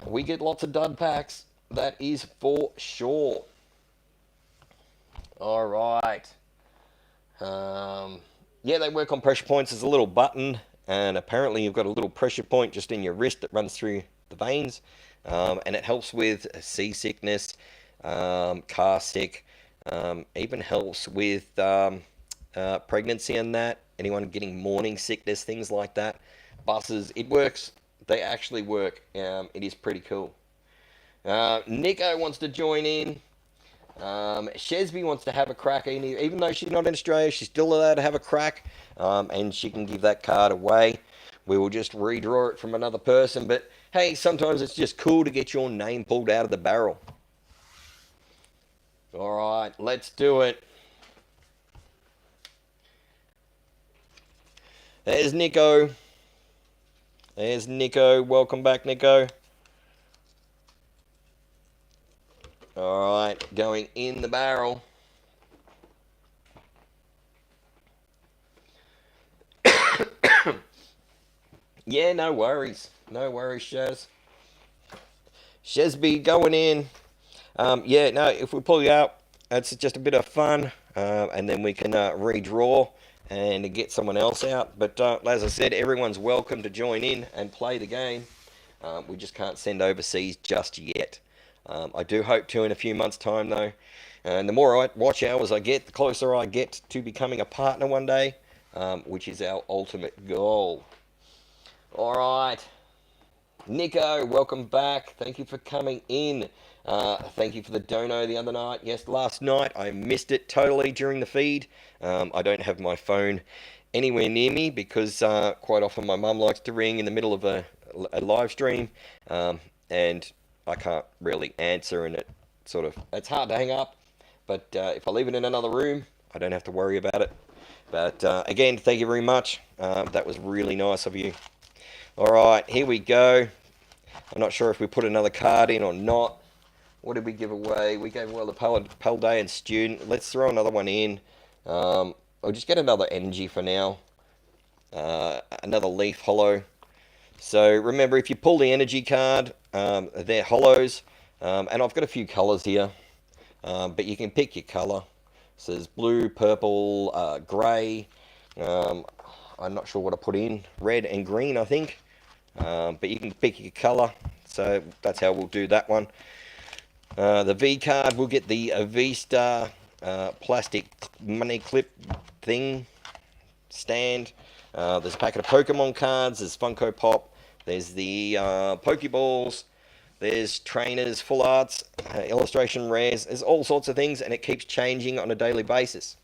We get lots of dud packs. That is for sure. All right. Yeah, they work on pressure points. There's a little button, and apparently you've got a little pressure point just in your wrist that runs through the veins, and it helps with seasickness, car sick, even helps with pregnancy and that. Anyone getting morning sickness, things like that. Buses, it works. They actually work. It is pretty cool. Nico wants to join in. Shesby wants to have a crack. Even though she's not in Australia, she's still allowed to have a crack. And she can give that card away. We will just redraw it from another person. But hey, sometimes it's just cool to get your name pulled out of the barrel. Alright, let's do it. There's Nico. There's Nico. Welcome back, Nico. Alright, going in the barrel. Yeah, no worries. No worries, Shaz. Shazby going in. Yeah, no, if we pull you up, it's just a bit of fun, and then we can redraw and get someone else out. But as I said, everyone's welcome to join in and play the game. We just can't send overseas just yet. I do hope to in a few months' time, though. And the more watch hours I get, the closer I get to becoming a partner one day, which is our ultimate goal. All right. Nico, welcome back. Thank you for coming in. Thank you for the dono the other night. Yes, last night I missed it totally during the feed. I don't have my phone anywhere near me because quite often my mum likes to ring in the middle of a live stream, and I can't really answer, and it's hard to hang up. But if I leave it in another room, I don't have to worry about it. But again, thank you very much. That was really nice of you. All right, here we go. I'm not sure if we put another card in or not. What did we give away? We gave away the Paldean student. Let's throw another one in. I'll just get another energy for now. Another leaf holo. So remember, if you pull the energy card, they're holos. And I've got a few colors here. But you can pick your color. So there's blue, purple, grey. I'm not sure what I put in. Red and green, I think. But you can pick your color. So that's how we'll do that one. The V card, we'll get the V-Star plastic money clip thing stand. There's a packet of Pokemon cards. There's Funko Pop. There's the pokeballs. There's trainers, full arts, illustration rares. There's all sorts of things, and it keeps changing on a daily basis.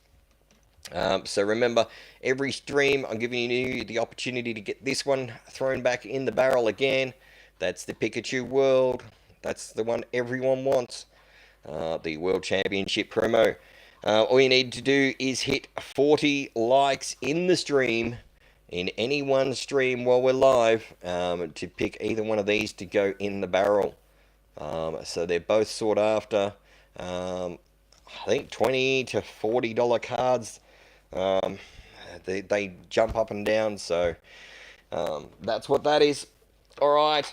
So remember, every stream I'm giving you the opportunity to get this one thrown back in the barrel again. That's the Pikachu World. That's the one everyone wants. The World Championship promo. All you need to do is hit 40 likes in the stream, in any one stream while we're live, to pick either one of these to go in the barrel. So they're both sought after. I think $20 to $40 cards. They jump up and down, so that's what that is. Alright,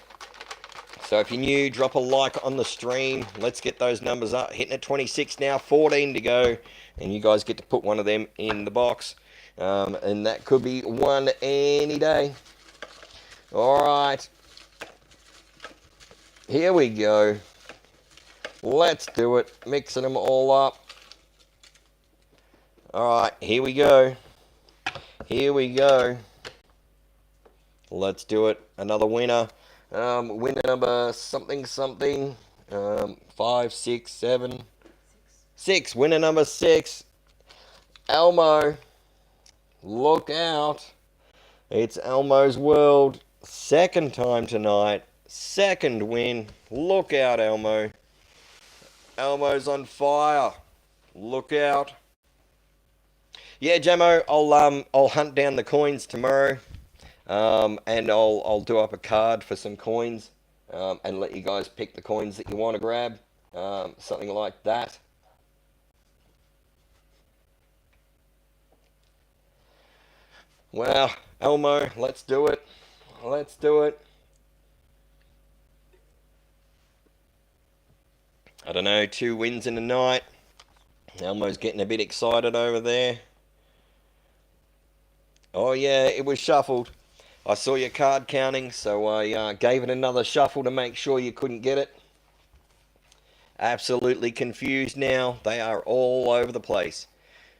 so if you're new, drop a like on the stream. Let's get those numbers up. Hitting at 26 now, 14 to go, and you guys get to put one of them in the box, and that could be one any day. Alright, here we go. Let's do it, mixing them all up. Alright, here we go. Here we go. Let's do it. Another winner. Winner number something something. 5, 6, 7. 6. Winner number 6. Elmo. Look out. It's Elmo's World. Second time tonight. Second win. Look out, Elmo. Elmo's on fire. Look out. Yeah, Jamo, I'll hunt down the coins tomorrow, and I'll do up a card for some coins, and let you guys pick the coins that you want to grab, something like that. Well, Elmo, let's do it. Let's do it. I don't know, 2 wins in a night. Elmo's getting a bit excited over there. Oh yeah, it was shuffled. I saw your card counting, so I gave it another shuffle to make sure you couldn't get it. Absolutely confused now. They are all over the place.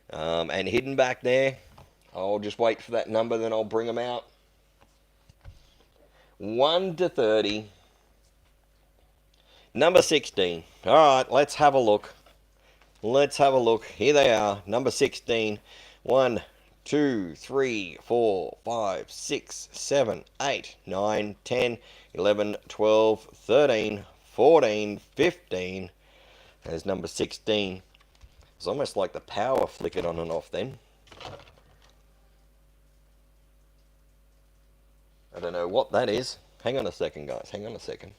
And hidden back there. I'll just wait for that number, then I'll bring them out. 1 to 30. Number 16. Alright, let's have a look. Let's have a look. Here they are. Number 16. 1, 2, 3, 4, 5, 6, 7, 8, 9, 10, 11, 12, 13, 14, 15. There's number 16. It's almost like the power flickered on and off then. I don't know what that is. Hang on a second, guys. Hang on a second.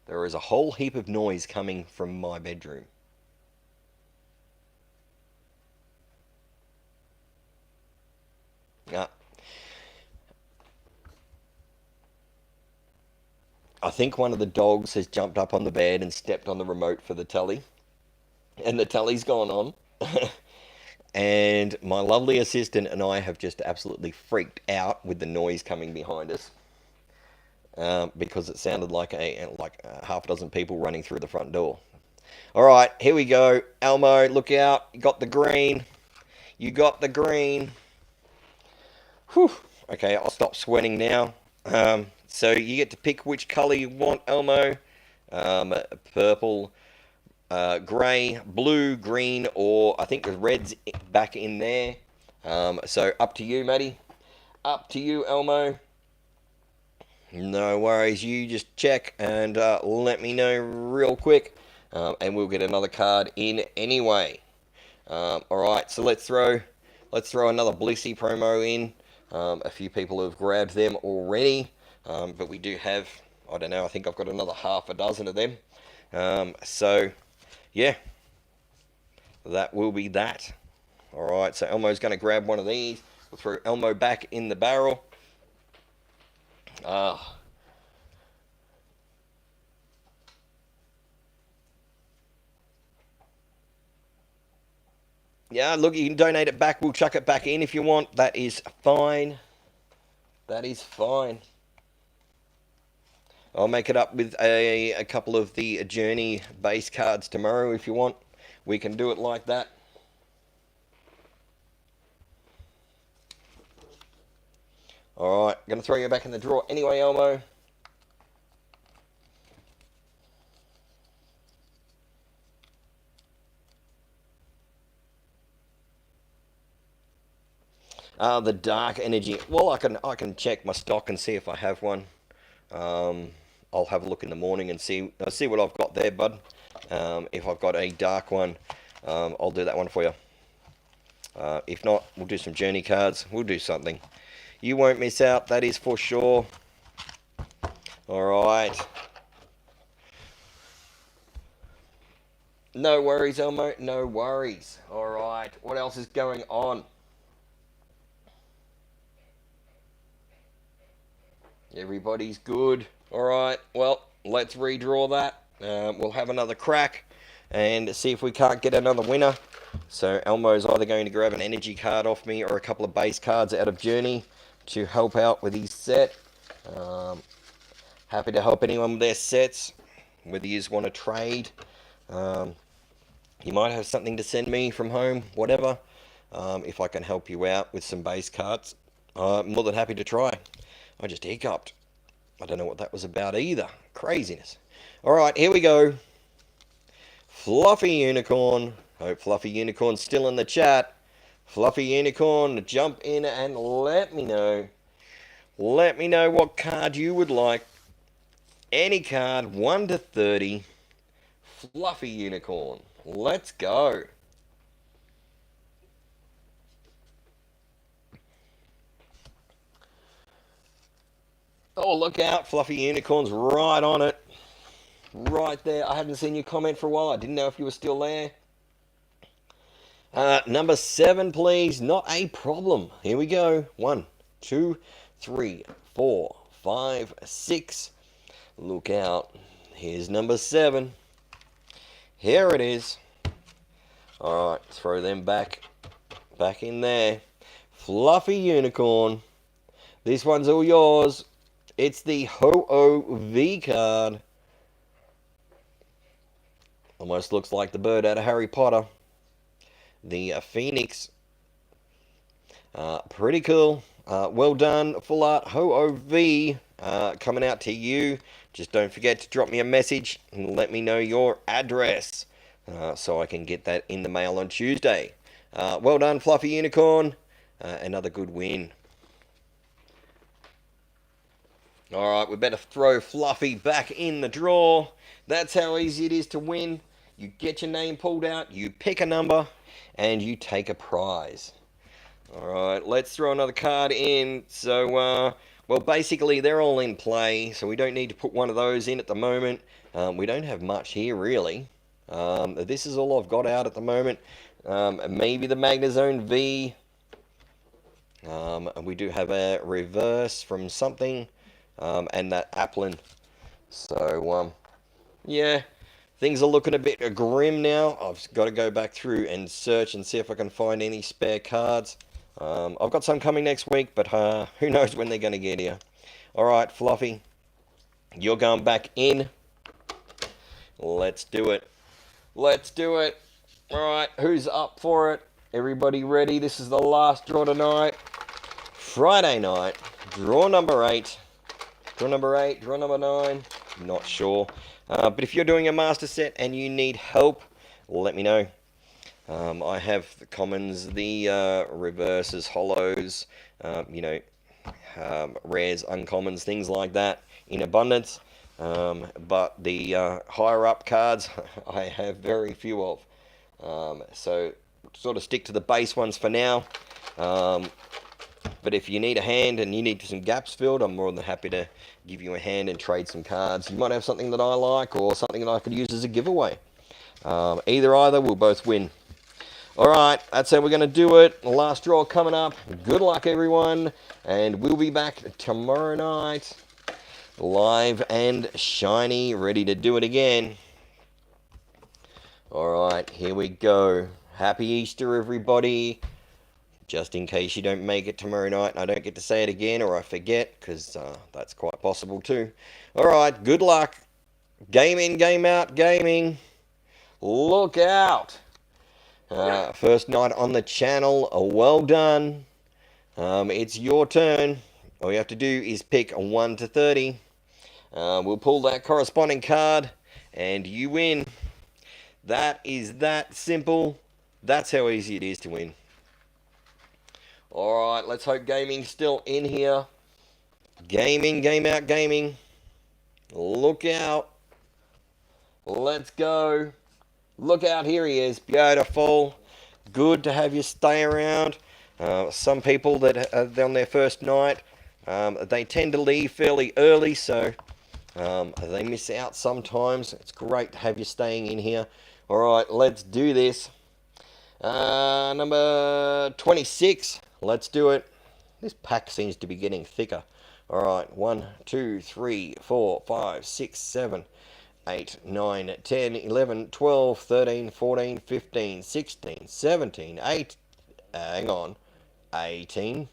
There is a whole heap of noise coming from my bedroom. I think one of the dogs has jumped up on the bed and stepped on the remote for the telly, and the telly's gone on. And my lovely assistant and I have just absolutely freaked out with the noise coming behind us, because it sounded like a half a dozen people running through the front door. All right, here we go. Elmo, look out. You got the green. You got the green. Whew. Okay, I'll stop sweating now. So you get to pick which colour you want, Elmo. Purple, grey, blue, green, or I think the red's back in there. So up to you, Maddie. Up to you, Elmo. No worries. You just check and let me know real quick, and we'll get another card in anyway. All right. So let's throw another Blissey promo in. A few people have grabbed them already, but we do have, I don't know, I think I've got another half a dozen of them. So, yeah, that will be that. All right, so Elmo's going to grab one of these. We'll throw Elmo back in the barrel. Yeah, look, you can donate it back. We'll chuck it back in if you want. That is fine. That is fine. I'll make it up with a couple of the Journey base cards tomorrow if you want. We can do it like that. Alright, going to throw you back in the drawer anyway, Elmo. The Dark Energy. Well, I can check my stock and see if I have one. I'll have a look in the morning and see what I've got there, bud. If I've got a dark one, I'll do that one for you. If not, we'll do some Journey cards. We'll do something. You won't miss out, that is for sure. Alright. No worries, Elmo. No worries. Alright. What else is going on? Everybody's good. Alright. Well, let's redraw that. We'll have another crack and see if we can't get another winner. So Elmo's either going to grab an energy card off me or a couple of base cards out of Journey to help out with his set. Happy to help anyone with their sets, whether you just want to trade. You might have something to send me from home, whatever. If I can help you out with some base cards, I'm more than happy to try. I just hiccuped. I don't know what that was about either. Craziness. Alright, here we go. Fluffy Unicorn. Hope Fluffy Unicorn's still in the chat. Fluffy Unicorn, jump in and let me know. Let me know what card you would like. Any card, 1 to 30. Fluffy Unicorn. Let's go. Oh, look out. Fluffy Unicorn's right on it. Right there. I hadn't seen your comment for a while. I didn't know if you were still there. Number 7, please. Not a problem. Here we go. 1, 2, 3, 4, 5, 6. Look out. Here's number 7. Here it is. Alright, throw them back in there. Fluffy Unicorn. This one's all yours. It's the Ho-Oh V card. Almost looks like the bird out of Harry Potter. The Phoenix. Pretty cool. Well done, Full Art Ho-Oh V. Coming out to you. Just don't forget to drop me a message and let me know your address so I can get that in the mail on Tuesday. Well done, Fluffy Unicorn. Another good win. Alright, we better throw Fluffy back in the drawer. That's how easy it is to win. You get your name pulled out, you pick a number, and you take a prize. Alright, let's throw another card in. So, well, basically, they're all in play, so we don't need to put one of those in at the moment. We don't have much here, really. This is all I've got out at the moment. Maybe the Magnezone V. And we do have a reverse from something, and that Applin. So, yeah, things are looking a bit grim now. I've got to go back through and search and see if I can find any spare cards. I've got some coming next week, but who knows when they're going to get here. Alright, Fluffy, you're going back in. Let's do it. Let's do it. Alright, who's up for it? Everybody ready? This is the last draw tonight. Friday night. Draw number 8. Draw number 8. Draw number 9. Not sure. But if you're doing a master set and you need help, let me know. I have the commons, the reverses, holos, rares, uncommons, things like that in abundance. But the higher up cards I have very few of. So sort of stick to the base ones for now. But if you need a hand and you need some gaps filled, I'm more than happy to give you a hand and trade some cards. You might have something that I like or something that I could use as a giveaway. Either, we'll both win. Alright, that's how we're going to do it. Last draw coming up. Good luck, everyone. And we'll be back tomorrow night. Live and shiny, ready to do it again. Alright, here we go. Happy Easter, everybody. Just in case you don't make it tomorrow night and I don't get to say it again or I forget, because that's quite possible too. Alright, good luck. Game in, game out, gaming. Look out. First night on the channel, well done. It's your turn. All you have to do is pick 1 to 30. We'll pull that corresponding card and you win. That is that simple. That's how easy it is to win. Alright, let's hope gaming's still in here. Gaming, game out, gaming. Look out. Let's go. Look out, here he is. Beautiful. Good to have you stay around. Some people that are on their first night, they tend to leave fairly early, so they miss out sometimes. It's great to have you staying in here. Alright, let's do this. Number 26. Let's do it. This pack seems to be getting thicker. Alright, 1, 2, 3, 4, 5, 6, 7, 8, 9, 10, 11, 12, 13, 14, 15, 16, 17, 18,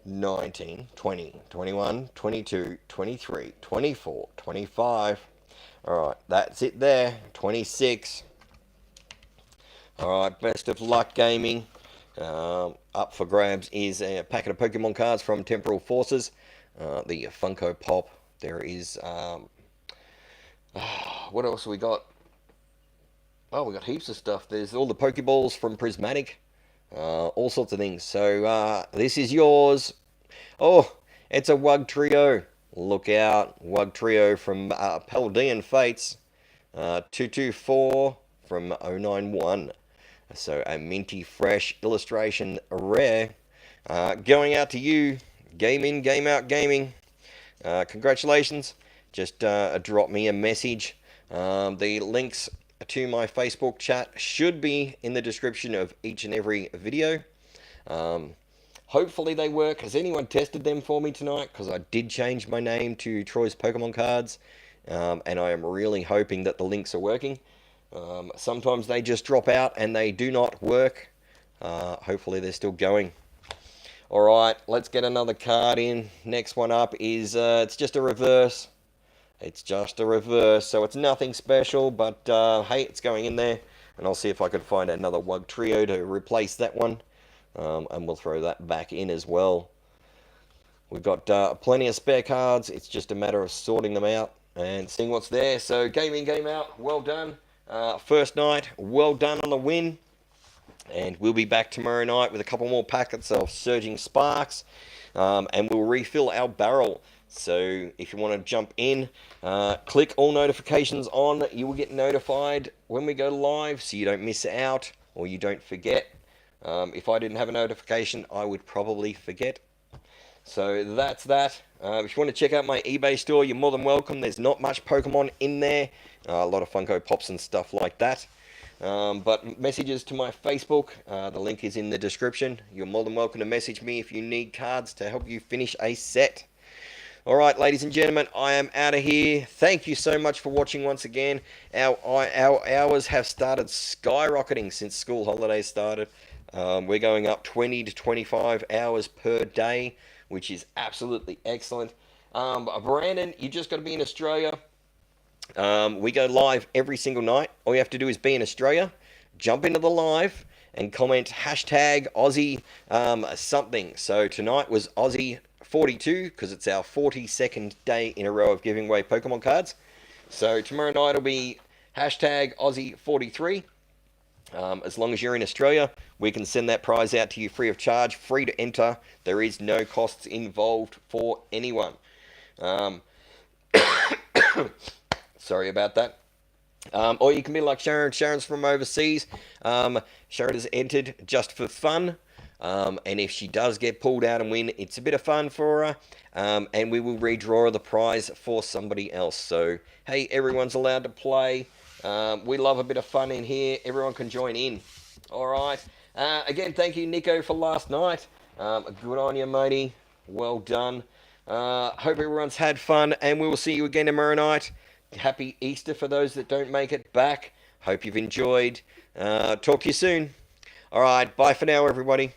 19, 20, 21, 22, 23, 24, 25. Alright, that's it there. 26. Alright, best of luck, gaming. Up for grabs is a packet of Pokemon cards from Temporal Forces. The Funko Pop. There is... what else have we got? Oh, we got heaps of stuff. There's all the Pokeballs from Prismatic. All sorts of things. So, this is yours. Oh, it's a Wug Trio. Look out. Wug Trio from Paldean Fates. 224 from 091. So a minty fresh illustration rare. Going out to you. Game in, game out, gaming. Congratulations. Just drop me a message. The links to my Facebook chat should be in the description of each and every video. Hopefully they work. Has anyone tested them for me tonight? Because I did change my name to Troy's Pokemon Cards. And I am really hoping that the links are working. Sometimes they just drop out and they do not work. Hopefully they're still going. Alright, let's get another card in. Next one up is, it's just a reverse. It's just a reverse, so it's nothing special, but hey, it's going in there. And I'll see if I can find another Wug Trio to replace that one. And we'll throw that back in as well. We've got plenty of spare cards. It's just a matter of sorting them out and seeing what's there. So game in, game out, well done. First night, well done on the win. And we'll be back tomorrow night with a couple more packets of Surging Sparks. And we'll refill our barrel. So if you want to jump in, click all notifications on. You will get notified when we go live so you don't miss out or you don't forget. If I didn't have a notification, I would probably forget. So that's that. If you want to check out my eBay store, you're more than welcome. There's not much Pokemon in there. A lot of Funko Pops and stuff like that. But messages to my Facebook, the link is in the description. You're more than welcome to message me if you need cards to help you finish a set. All right, ladies and gentlemen, I am out of here. Thank you so much for watching once again. Our hours have started skyrocketing since school holidays started. We're going up 20 to 25 hours per day, which is absolutely excellent. Brandon, you just got to be in Australia. We go live every single night. All you have to do is be in Australia, jump into the live, and comment hashtag Aussie something. So tonight was Aussie 42 because it's our 42nd day in a row of giving away Pokemon cards. So tomorrow night will be hashtag Aussie 43. As long as you're in Australia, we can send that prize out to you free of charge, free to enter. There is no costs involved for anyone. Sorry about that. Or you can be like Sharon. Sharon's from overseas. Sharon has entered just for fun. And if she does get pulled out and win, it's a bit of fun for her. And we will redraw the prize for somebody else. So, hey, everyone's allowed to play. We love a bit of fun in here. Everyone can join in. All right. Again, thank you, Nico, for last night. Good on you, matey. Well done. Hope everyone's had fun. And we will see you again tomorrow night. Happy Easter for those that don't make it back. Hope you've enjoyed. Talk to you soon. All right. Bye for now, everybody.